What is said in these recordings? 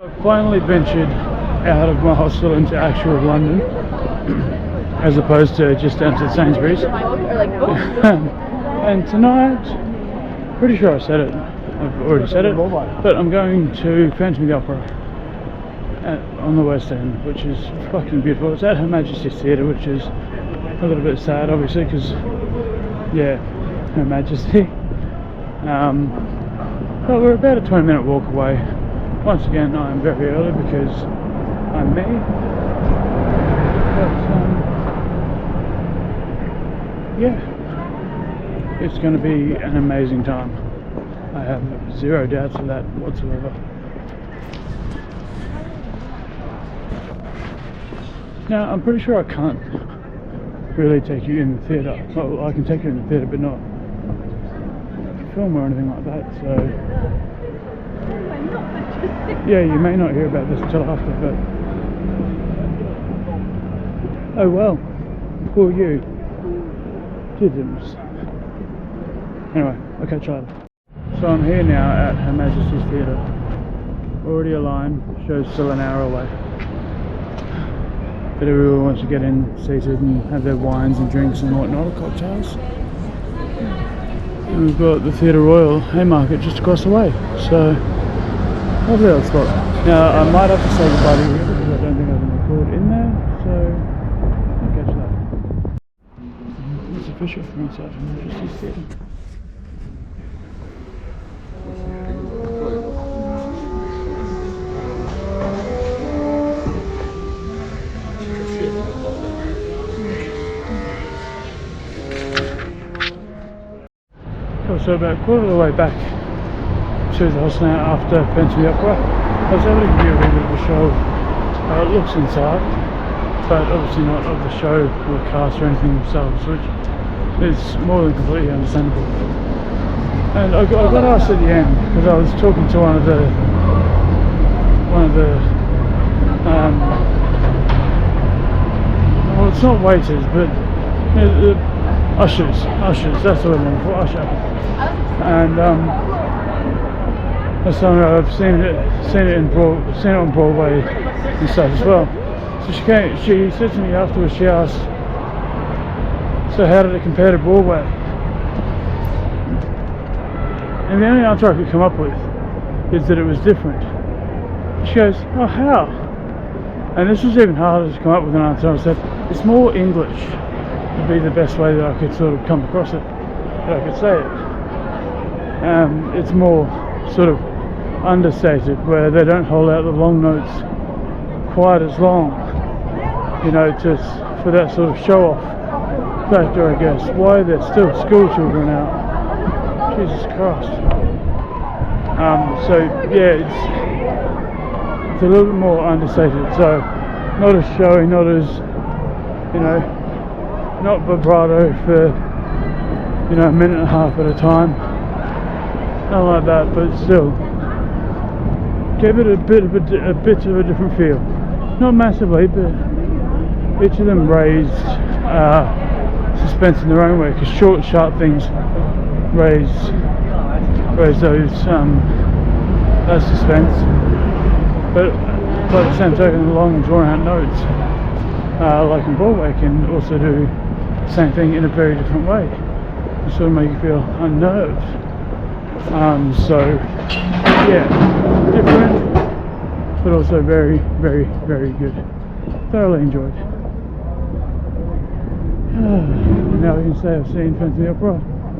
I finally ventured out of my hostel into actual London, as opposed to just down to Sainsbury's. And tonight, pretty sure I said it, I've already said it, but I'm going to Phantom of the Opera on the West End, which is fucking beautiful. It's at Her Majesty's Theatre, which is a little bit sad, obviously, because, yeah, Her Majesty. But we're about a 20-minute walk away. Once again, I'm very early because I'm me. But, yeah, it's going to be an amazing time. I have zero doubts of that whatsoever. Now, I'm pretty sure I can't really take you in the theatre. Well, I can take you in the theatre, but not film or anything like that, so yeah, you may not hear about this until after, but oh well, poor you. Diddums. Anyway, I'll catch you later. So I'm here now at Her Majesty's Theatre. Already a line, show's still an hour away. But everyone wants to get in seated and have their wines and drinks and whatnot, or cocktails. And we've got the Theatre Royal Haymarket just across the way, so lovely old spot. Now I might have to say goodbye to you because I don't think I can record in there, so I'll catch you later. It's official from inside Her Majesty's Theatre. So about a quarter of the way back to the house now after Phantom of the Opera, I was able to give you a little bit of a show how it looks inside, but obviously not of the show or the cast or anything themselves, which is more than completely understandable. And I got asked at the end because I was talking to one of the well, it's not waiters, but you know, ushers, that's the word I'm looking for, usher. And that's something I've seen it on Broadway and stuff as well. So she said to me afterwards, she asked, so how did it compare to Broadway? And the only answer I could come up with is that it was different. She goes, oh, how? And this was even harder to come up with an answer. I said, it's more English would be the best way that I could sort of come across it, that I could say it. It's more sort of understated, where they don't hold out the long notes quite as long, you know, just for that sort of show-off factor, I guess. Why there's still school children out. Jesus Christ. So yeah, it's a little bit more understated, so not as showy, not as, you know, not vibrato for, you know, a minute and a half at a time, nothing like that, but still give it a bit of a different feel. Not massively, but each of them raised suspense in their own way, because short, sharp things raise those that suspense, but by the same token, the long and drawn out notes, like in Broadway, can also do the same thing in a very different way, to sort of make you feel unnerved. So yeah, different, but also very, very, very good. Thoroughly enjoyed. Now we can say I've seen Phantom of the Opera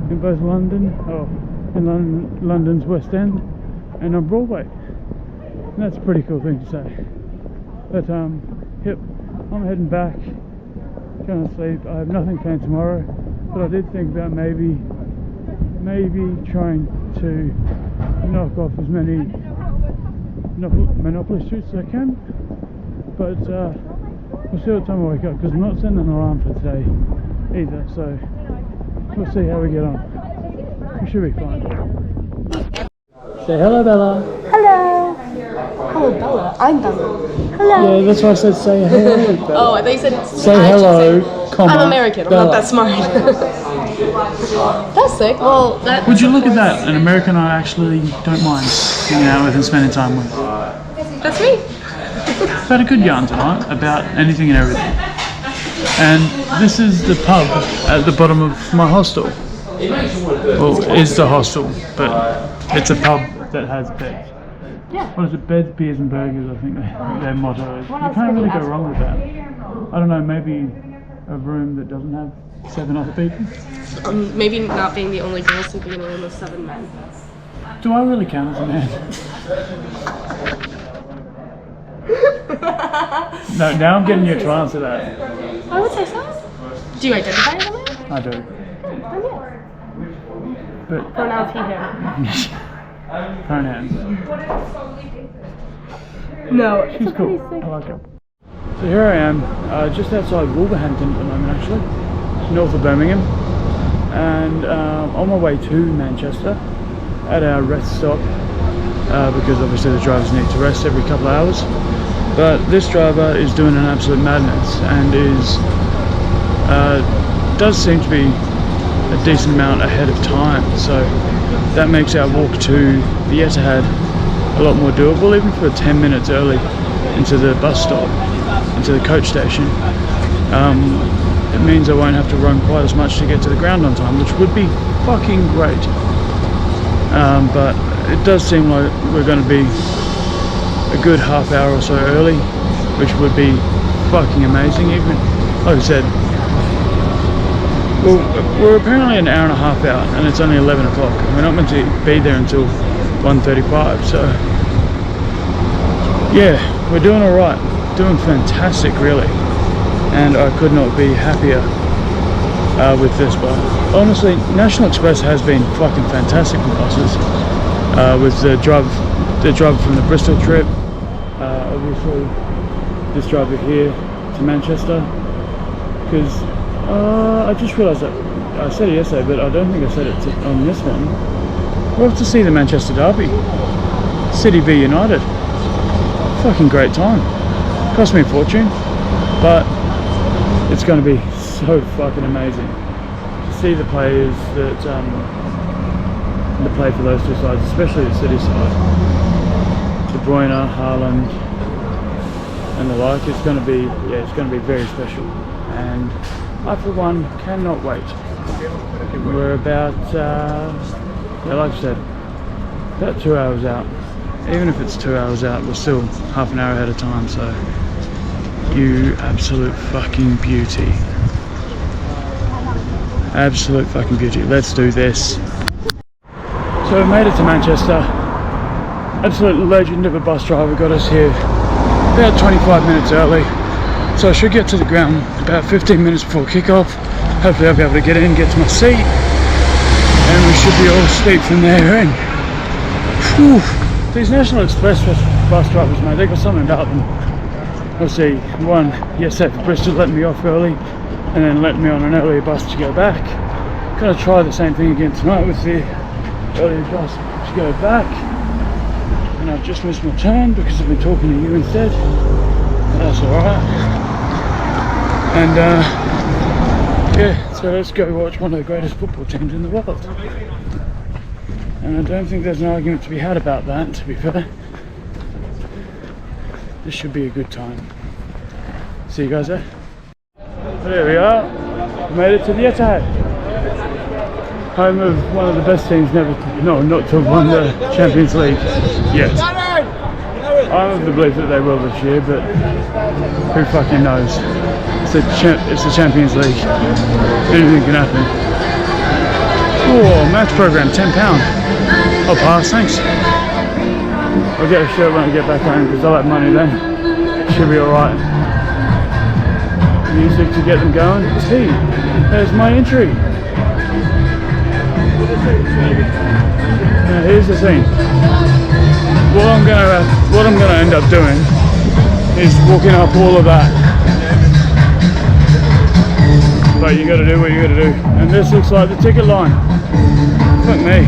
in both London, in London's West End, and on Broadway. And that's a pretty cool thing to say. But yep, I'm heading back, going to sleep. I have nothing planned tomorrow, but I did think about maybe trying to knock off as many Monopoly streets as I can. But we'll see what time I wake up, because I'm not setting an alarm for today either, so we'll see how we get on. We should be fine. Say hello, Bella. Hello. Hello, Bella. I'm Bella. Hello. Yeah, that's why I said say hello, Bella. Oh, I thought you said say hello, comma, I'm American. I'm Bella. not that smart. That's sick. Well, would you look at that? An American I actually don't mind hanging out with and spending time with. That's me. I've had a good yarn tonight about anything and everything. And this is the pub at the bottom of my hostel. Well, is the hostel, but it's a pub that has beds. Yeah. What is it? Beds, beers and burgers, I think their motto is. You can't really go wrong with that. I don't know, maybe a room that doesn't have 7 other people? Maybe not being the only girl sleeping in a room with 7 men. Do I really count as a man? No, now I'm getting you to answer that. I would say so. Do you identify as a man? I do. Then yes. But Pronouns he, him. pronouns. No. She's cool. I like her. So here I am, just outside Wolverhampton at the moment actually, north of Birmingham. And on my way to Manchester at our rest stop, because obviously the drivers need to rest every couple of hours. But this driver is doing an absolute madness and does seem to be a decent amount ahead of time, so that makes our walk to the Etihad a lot more doable, even for 10 minutes early into the bus stop, into the coach station. It means I won't have to run quite as much to get to the ground on time, which would be fucking great. But it does seem like we're going to be a good half hour or so early, which would be fucking amazing. Even like I said, well, we're apparently an hour and a half out and it's only 11 o'clock and we're not meant to be there until 1:35, so yeah, we're doing alright, doing fantastic really, and I could not be happier with this. But honestly, National Express has been fucking fantastic for buses, with the driver from the Bristol trip, obviously this driver here to Manchester, because I just realised that I said it yesterday, but I don't think I said it on this one. We're off to see the Manchester Derby, City v United. Fucking great time. Cost me a fortune, but it's going to be so fucking amazing to see the players that play for those two sides, especially the City side. De Bruyne, Haaland, and the like. It's going to be, yeah, it's going to be very special, and I for one cannot wait. We're about, yeah, like I said, about 2 hours out. Even if it's 2 hours out, we're still half an hour ahead of time, so you absolute fucking beauty. Absolute fucking beauty. Let's do this. So we made it to Manchester. Absolute legend of a bus driver got us here about 25 minutes early. So I should get to the ground about 15 minutes before kickoff. Hopefully I'll be able to get in, get to my seat, and we should be all asleep from there. And whew, these National Express bus drivers, mate, they got something about them. Obviously, one yesterday for Bristol let me off early, and then let me on an earlier bus to go back. Gonna try the same thing again tonight with the earlier bus to go back. And I've just missed my turn because I've been talking to you instead. That's alright. And yeah, so let's go watch one of the greatest football teams in the world. And I don't think there's an argument to be had about that, to be fair. This should be a good time. See you guys there. There we are. We made it to the Etihad. Home of one of the best teams not to have won the Champions League yet. I'm of the belief that they will this year, but who fucking knows? It's the Champions League. Anything can happen. Oh, match program, £10. I'll pass, thanks. I'll get a shirt when I get back home because I'll have money then. Should be alright. Music to get them going. See, there's my entry. Now here's the thing. What I'm gonna end up doing is walking up all of that. But you gotta do what you gotta do. And this looks like the ticket line. Fuck me.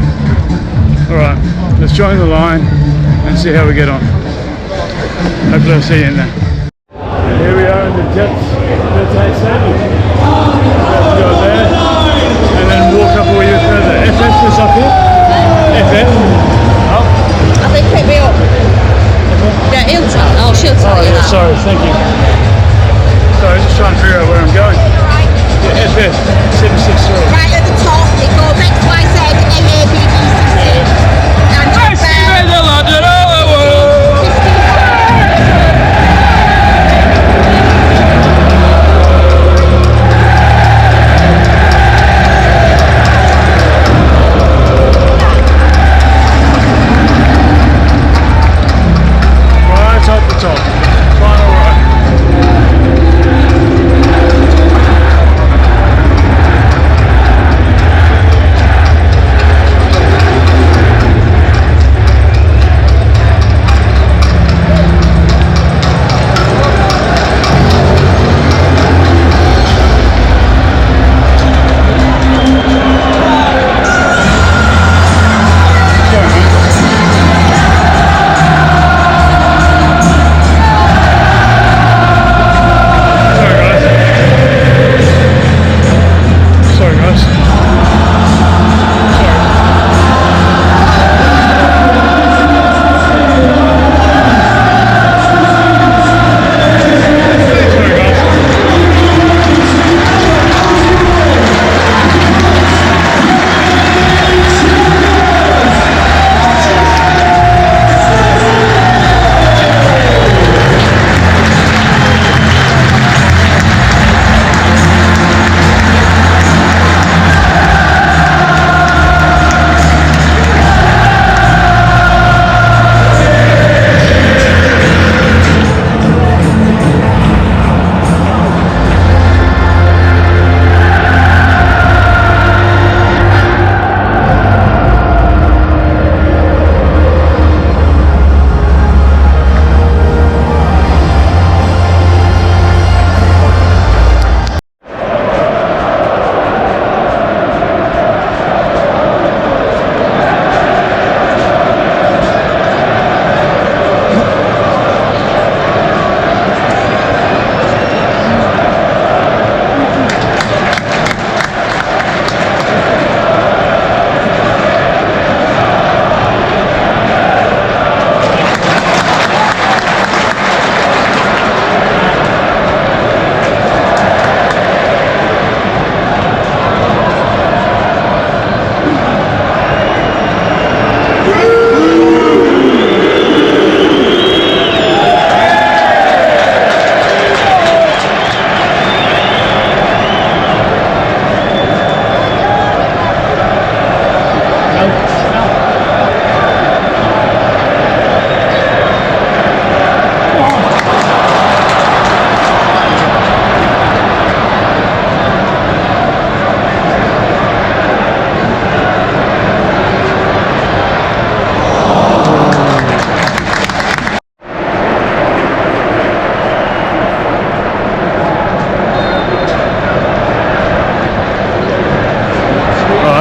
Alright, let's join the line and see how we get on. Hopefully I'll see you in there. And here we are in the Jets Stadium. Let's go there and then walk up a wee bit further. FF is up here. FF. Up. I think pick me up. Yeah, he'll Oh yeah, sorry, thank you. Sorry, just trying to figure out where I'm going. Yeah, FF 763. Right at the top, it goes X, Y, Z, A, B, B, C, C. And Right up the top. Final right. Sorry guys.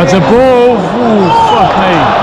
That's a ball. Ooh, fuck me.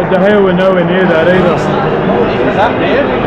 But De Gea were nowhere near that either. Is that there?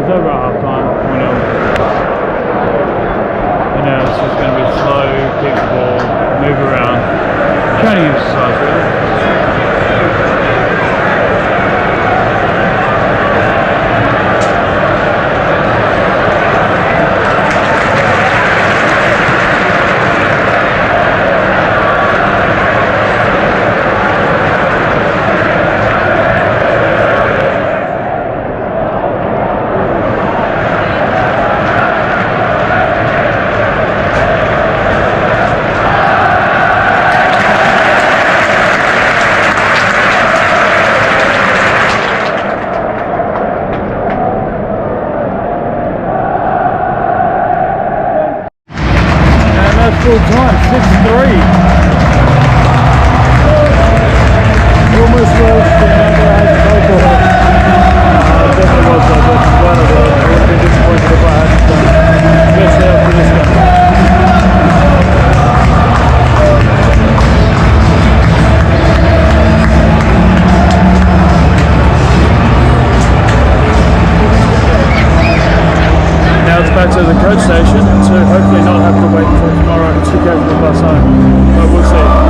it's over at half time, 4-0. And now it's just going to be slow, kick the ball, move around. Training exercise, really. Full time, 6-3. Almost lost the number I had to go for it. Definitely was though, but one of those. I would have been disappointed if I hadn't done it. Especially after this game. Now it's back to the coach station to hopefully not have to wait until tomorrow to go to the bus home, but we'll see.